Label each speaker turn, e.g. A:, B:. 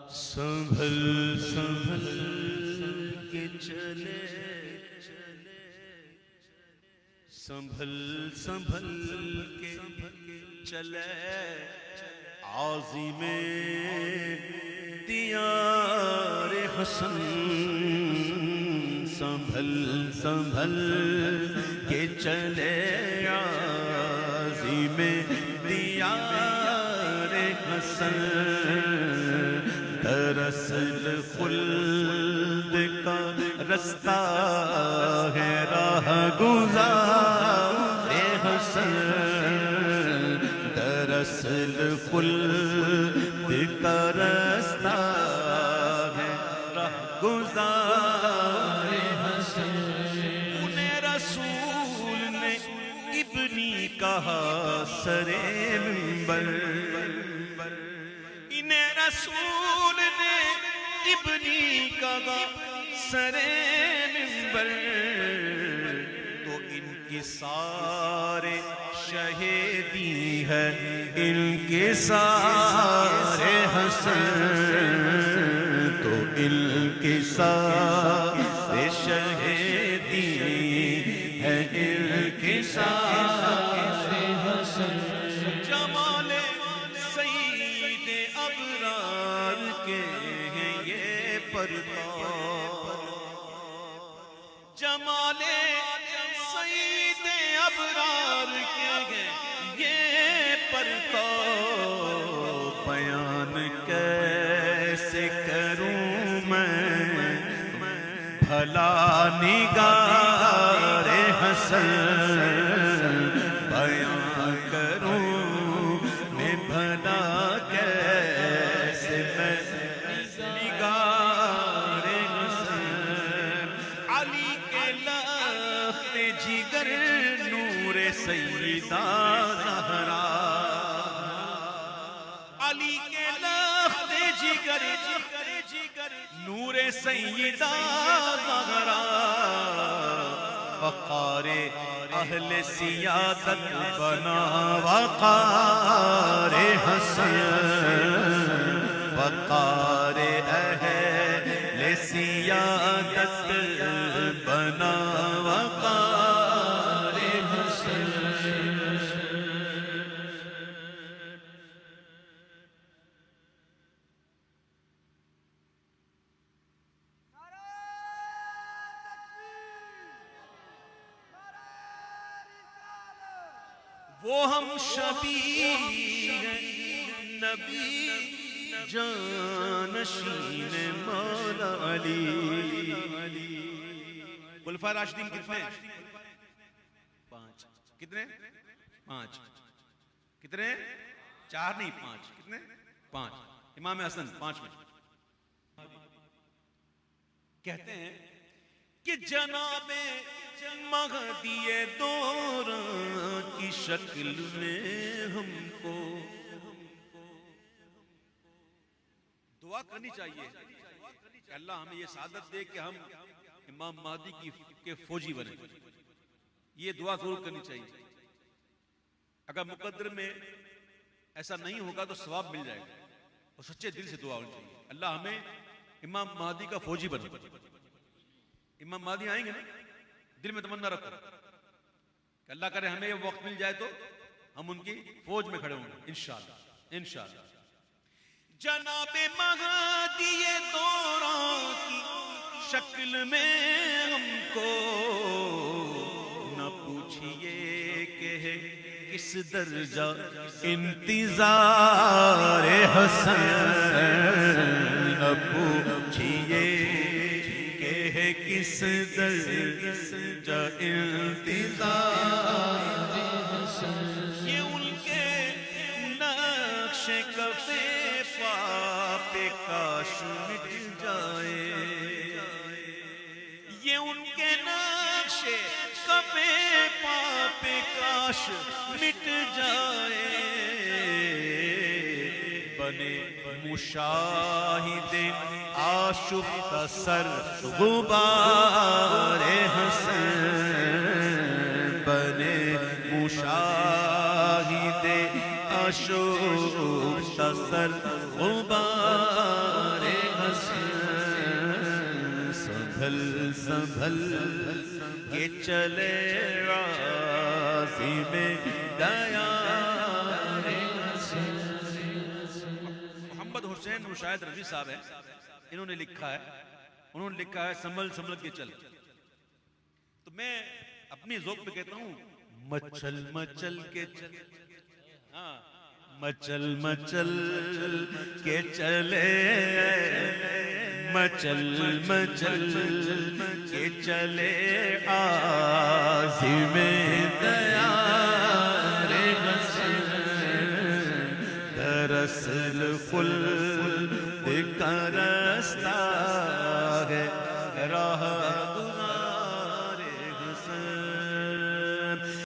A: سنبھل سنبھل کے چلے، سنبھل سنبھل کے چلے عازم دیار حسن، سنبھل سنبھل کے چلے عازم دیار حسن، دراصل خلد کا رستہ ہے راہ گزار حسن، دراصل خلد کا رستہ ہے راہ گزار حسن۔ انہیں رسول نے ابنی کہا سرے منبر، انہیں رسول نے ابنی کہا سرے منبر، تو ان کی سارے شہیدی ہے ان کے سارے حسن، تو ان کی سارے شہیدی ہے ان کے سارے حسن۔ جمال سید ابرار کے ہیں یہ پرتاپ، جمال سید ابرار کے ہیں یہ پرتاپ، بیان کیسے کروں میں بھلا نگار حسن، بیان کروں میں بھلا کیسے میں نگار حسن۔ علی کے لخت جگر نور سیدہ زہرا، علی کے لخت جگر نور سیدہ زہرا، وقار اہل سیادت بنا وقار حسن، وقار اہل سیادت بنا وقار حسن۔ وہ ہم شبیہ ہیں نبی جانشین مولا علی۔ خلفائے راشدین کتنے ہیں؟ 5۔ کتنے؟ 5۔ کتنے؟ 4 نہیں 5۔ کتنے؟ 5۔ امام حسن 5 میں کہتے ہیں کہ جناب مہدی دوران کی شکل میں ہم کو دعا کرنی چاہیے کہ اللہ ہمیں یہ سعادت دے کہ ہم امام مہدی کے فوجی بنیں۔ یہ دعا ضرور کرنی چاہیے۔ اگر مقدر میں ایسا نہیں ہوگا تو ثواب مل جائے گا، اور سچے دل سے دعا ہونی چاہیے اللہ ہمیں امام مہدی کا فوجی بنے۔ امام مہدی آئیں گے نا، دل میں تمنا رکھو کہ اللہ کرے ہمیں یہ وقت مل جائے تو ہم ان کی فوج میں کھڑے ہوں گے انشاءاللہ انشاءاللہ۔ جناب مہدی دوران کی شکل میں ہم کو نہ پوچھئے کہ ہے کس درجہ انتظار حسن، نہ پوچھئے کہ ہے کس درجہ انتظار حسن، یہ ان کے نقش کفے پہ کاش مٹ جائے، یہ ان کے نقش کفے پہ کاش مٹ جائے، بنے مشاہد آشفتہ سر غبار حسن، بنے مشاہد آشفتہ سر غبار
B: مسل سنبھل کے چلے عازم دیار
A: محمد حسین مشاہد رضوی صاحب ہیں، انہوں نے لکھا ہے سنبھل سنبھل کے چل. تو میں اپنی ذوق پہ کہتا ہوں مچل مچل کے چل. ہاں
B: مچل مچل کے چلے مچل مچل کے چلے عازم دیار وصل دراصل خلد کا رستہ